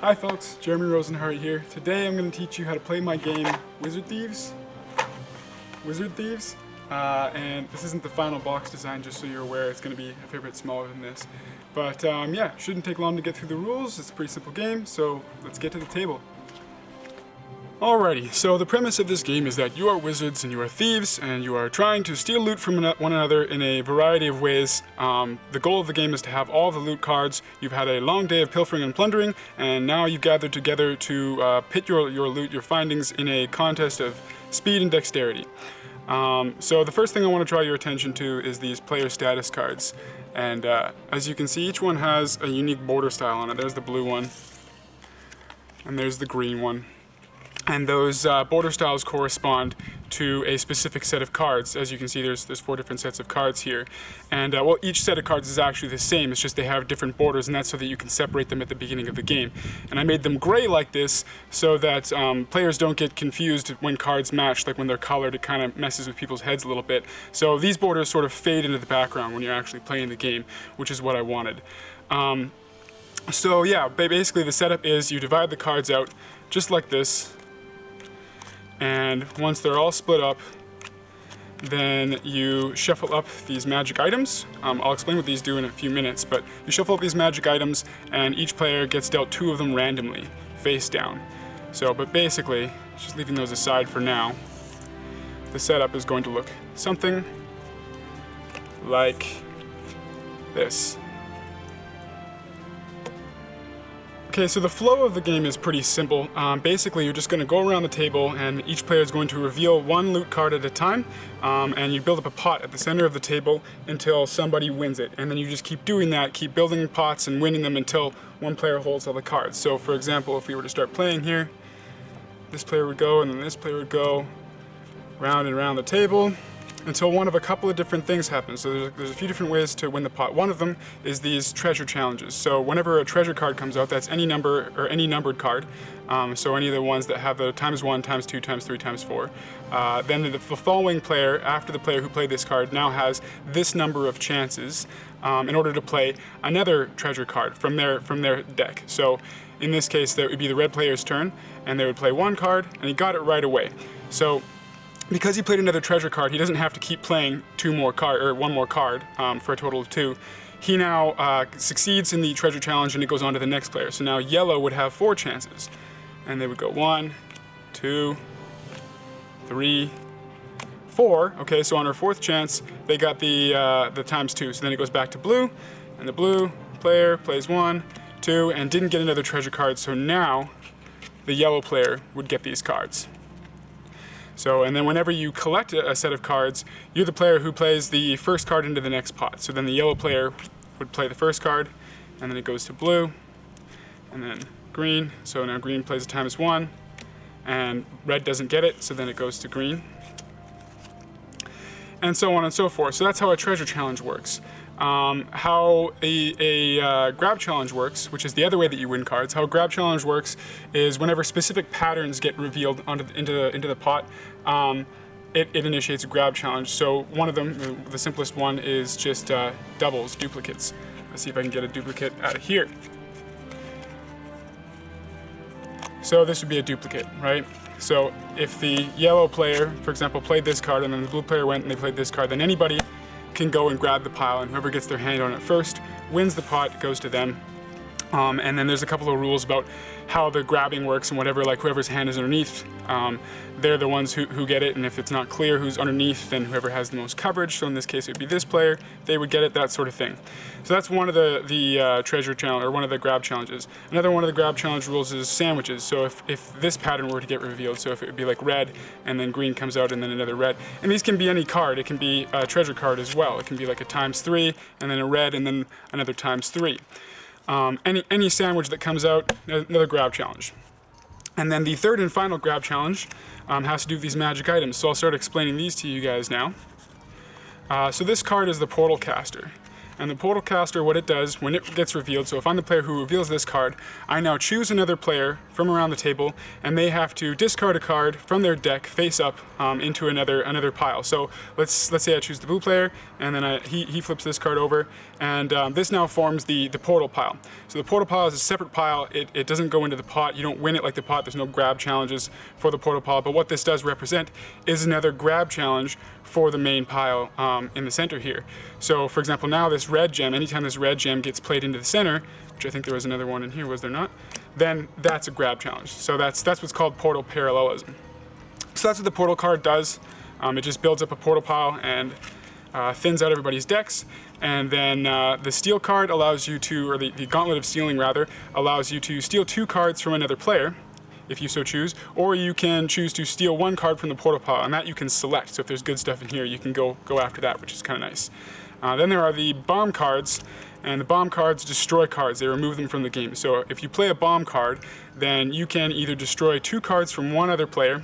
Hi folks, Jeremy Rosenhart here. Today I'm going to teach you how to play my game Wizard Thieves. And this isn't the final box design, just so you're aware. It's going to be a fair bit smaller than this. But yeah, shouldn't take long to get through the rules. It's a pretty simple game, so let's get to the table. Alrighty, so the premise of this game is that you are wizards and you are thieves and you are trying to steal loot from one another in a variety of ways. The goal of the game is to have all the loot cards. You've had a long day of pilfering and plundering, and now you've gathered together to pit your loot, your findings, in a contest of speed and dexterity. So the first thing I want to draw your attention to is these player status cards. And as you can see, each one has a unique border style on it. There's the blue one, and there's the green one. And those border styles correspond to a specific set of cards. As you can see, there's 4 different sets of cards here. And well, each set of cards is actually the same. It's just they have different borders, and that's so that you can separate them at the beginning of the game. And I made them gray like this so that players don't get confused when cards match. Like when they're colored, it kind of messes with people's heads a little bit. So these borders sort of fade into the background when you're actually playing the game, which is what I wanted. So yeah, basically the setup is you divide the cards out just like this. And once they're all split up, then you shuffle up these magic items. I'll explain what these do in a few minutes, but you shuffle up these magic items and each player gets dealt 2 of them randomly, face down. So, but basically, just leaving those aside for now, the setup is going to look something like this. Okay, so the flow of the game is pretty simple. Basically, you're just going to go around the table and each player is going to reveal 1 loot card at a time, and you build up a pot at the center of the table until somebody wins it. And then you just keep doing that, keep building pots and winning them until one player holds all the cards. So for example, if we were to start playing here, this player would go and then this player would go round and round the table until one of a couple of different things happens. So there's a few different ways to win the pot. One of them is these treasure challenges. So whenever a treasure card comes out, that's any number or any numbered card. So any of the ones that have the ×1, ×2, ×3, ×4. Then the following player, after the player who played this card, now has this number of chances in order to play another treasure card from their deck. So in this case, that would be the red player's turn, and they would play 1 card, and he got it right away. So because he played another treasure card, he doesn't have to keep playing 1 more card for a total of 2. He now succeeds in the treasure challenge and it goes on to the next player. So now yellow would have 4 chances. And they would go 1, 2, 3, 4. Okay, so on her 4th chance, they got the ×2. So then it goes back to blue, and the blue player plays 1, 2, and didn't get another treasure card. So now the yellow player would get these cards. So, and then whenever you collect a set of cards, you're the player who plays the first card into the next pot. So then the yellow player would play the first card, and then it goes to blue, and then green. So now green plays a ×1, and red doesn't get it, so then it goes to green. And so on and so forth. So that's how a treasure challenge works. How a grab challenge works, which is the other way that you win cards, how a grab challenge works is whenever specific patterns get revealed into the pot, it initiates a grab challenge. So one of them, the simplest one, is just doubles, duplicates. Let's see if I can get a duplicate out of here. So this would be a duplicate, right? So if the yellow player, for example, played this card and then the blue player went and they played this card, then anybody can go and grab the pile, and whoever gets their hand on it first wins the pot, goes to them. And then there's a couple of rules about how the grabbing works and whatever, like whoever's hand is underneath, they're the ones who get it, and if it's not clear who's underneath, then whoever has the most coverage, so in this case it would be this player, they would get it, that sort of thing. So that's one of the treasure challenge, or one of the grab challenges. Another one of the grab challenge rules is sandwiches. So if this pattern were to get revealed, so if it would be like red, and then green comes out, and then another red, and these can be any card, it can be a treasure card as well. It can be like a ×3, and then a red, and then another ×3. Any sandwich that comes out, another grab challenge. And then the third and final grab challenge has to do with these magic items. So I'll start explaining these to you guys now. So this card is the Portal Caster. And the portal caster, what it does when it gets revealed, so if I'm the player who reveals this card, I now choose another player from around the table, and they have to discard a card from their deck face up into another pile. So let's say I choose the blue player, and then he flips this card over, and this now forms the portal pile. So the portal pile is a separate pile. It doesn't go into the pot. You don't win it like the pot. There's no grab challenges for the portal pile. But what this does represent is another grab challenge for the main pile in the center here. So for example, now this red gem, anytime this red gem gets played into the center, which I think there was another one in here, was there not? Then that's a grab challenge. So that's what's called portal parallelism. So that's what the portal card does. It just builds up a portal pile and thins out everybody's decks. And then the steal card allows you to, or the gauntlet of stealing rather, allows you to steal 2 cards from another player, if you so choose, or you can choose to steal 1 card from the portal pile, and that you can select. So if there's good stuff in here, you can go after that, which is kind of nice. Then there are the bomb cards, and the bomb cards destroy cards. They remove them from the game. So if you play a bomb card, then you can either destroy 2 cards from one other player,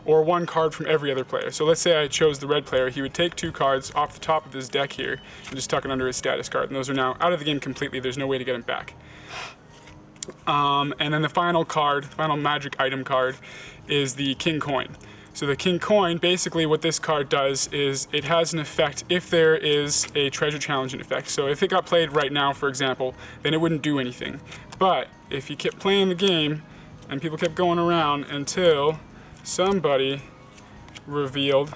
or 1 card from every other player. So let's say I chose the red player, he would take 2 cards off the top of his deck here, and just tuck it under his status card, and those are now out of the game completely. There's no way to get them back. And then the final card, final magic item card, is the King Coin. So the King Coin, basically what this card does is it has an effect if there is a treasure challenge in effect. So if it got played right now, for example, then it wouldn't do anything. But if you kept playing the game and people kept going around until somebody revealed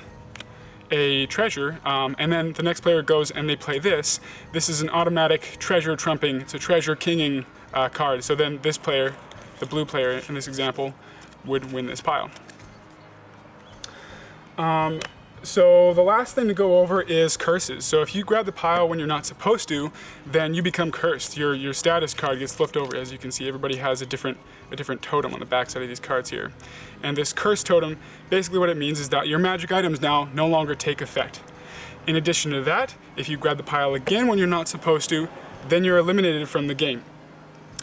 a treasure, and then the next player goes and they play this. This is an automatic treasure trumping, it's a treasure kinging card. So then this player, the blue player in this example, would win this pile. So the last thing to go over is curses. So if you grab the pile when you're not supposed to, then you become cursed. Your status card gets flipped over. As you can see, everybody has a different totem on the back side of these cards here. And this curse totem, basically what it means is that your magic items now no longer take effect. In addition to that, if you grab the pile again when you're not supposed to, then you're eliminated from the game.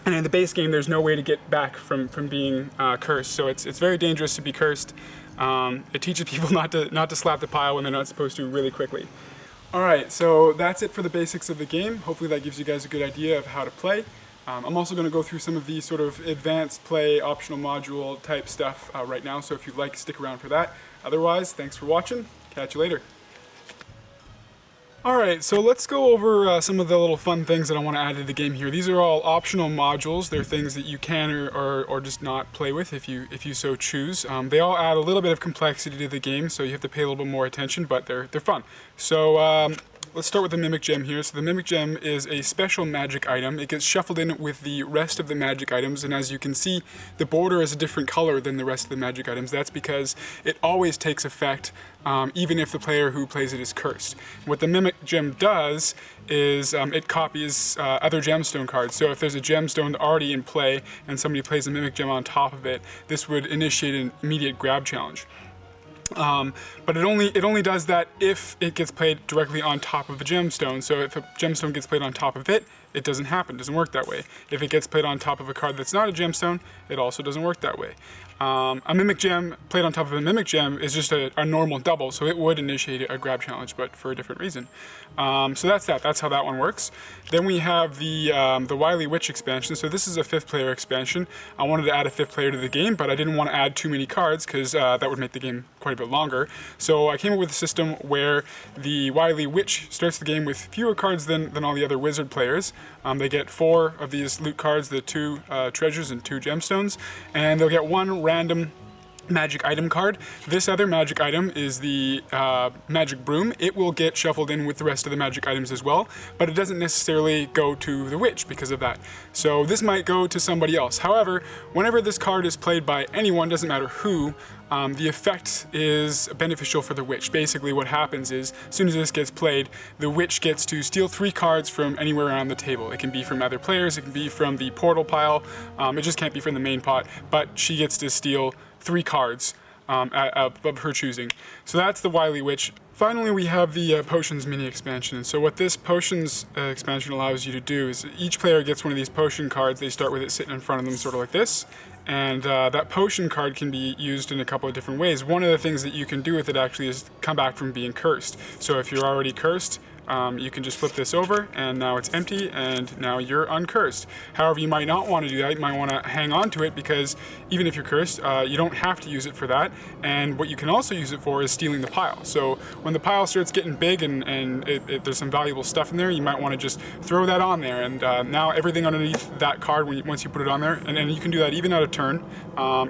And in the base game, there's no way to get back from being cursed. So it's very dangerous to be cursed. It teaches people not to slap the pile when they're not supposed to really quickly. Alright, so that's it for the basics of the game. Hopefully that gives you guys a good idea of how to play. I'm also going to go through some of the sort of advanced play, optional module type stuff right now, so if you'd like, stick around for that. Otherwise, thanks for watching. Catch you later. Alright, so let's go over some of the little fun things that I want to add to the game here. These are all optional modules. They're things that you can or just not play with if you so choose. They all add a little bit of complexity to the game, so you have to pay a little bit more attention, but they're fun. So let's start with the Mimic Gem here. So the Mimic Gem is a special magic item. It gets shuffled in with the rest of the magic items, and as you can see, the border is a different color than the rest of the magic items. That's because it always takes effect even if the player who plays it is cursed. What the Mimic Gem does is it copies other gemstone cards. So if there's a gemstone already in play and somebody plays a Mimic Gem on top of it, this would initiate an immediate grab challenge. But it only does that if it gets played directly on top of a gemstone. So if a gemstone gets played on top of it, it doesn't happen. It doesn't work that way. If it gets played on top of a card that's not a gemstone, it also doesn't work that way. A Mimic Gem played on top of a Mimic Gem is just a normal double, so it would initiate a grab challenge, but for a different reason. So that's that. That's how that one works. Then we have the Wily Witch expansion. So this is a 5th player expansion. I wanted to add a 5th player to the game, but I didn't want to add too many cards because that would make the game quite a bit longer. So I came up with a system where the Wily Witch starts the game with fewer cards than all the other wizard players. They get 4 of these loot cards, the 2 treasures and 2 gemstones, and they'll get 1 random magic item card. This other magic item is the magic broom. It will get shuffled in with the rest of the magic items as well, but it doesn't necessarily go to the witch because of that. So this might go to somebody else. However, whenever this card is played by anyone, doesn't matter who, the effect is beneficial for the witch. Basically what happens is, as soon as this gets played, the witch gets to steal 3 cards from anywhere around the table. It can be from other players, it can be from the portal pile, it just can't be from the main pot, but she gets to steal 3 cards of her choosing. So that's the Wily Witch. Finally, we have the Potions mini expansion. And so what this Potions expansion allows you to do is each player gets one of these potion cards. They start with it sitting in front of them sort of like this. And that potion card can be used in a couple of different ways. One of the things that you can do with it actually is come back from being cursed. So if you're already cursed, you can just flip this over and now it's empty and now you're uncursed. However, you might not want to do that. You might want to hang on to it because even if you're cursed, you don't have to use it for that. And what you can also use it for is stealing the pile. So when the pile starts getting big and there's some valuable stuff in there, you might want to just throw that on there. And now everything underneath that card, once you put it on there, and you can do that even out of turn,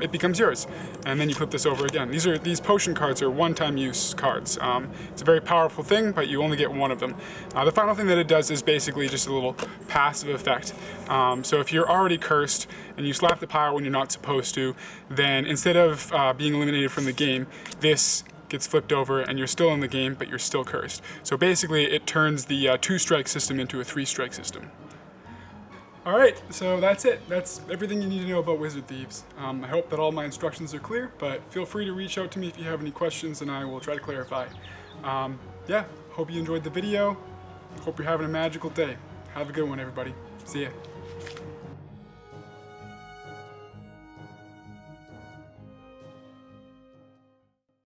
it becomes yours. And then you flip this over again. These potion cards are one-time use cards. It's a very powerful thing, but you only get one of them. The final thing that it does is basically just a little passive effect. So if you're already cursed and you slap the pile when you're not supposed to, then instead of being eliminated from the game, this gets flipped over and you're still in the game, but you're still cursed. So basically it turns the 2-strike system into a 3-strike system. Alright, so that's it. That's everything you need to know about Wizard Thieves. I hope that all my instructions are clear, but feel free to reach out to me if you have any questions and I will try to clarify. Yeah, hope you enjoyed the video. Hope you're having a magical day. Have a good one, everybody. See ya.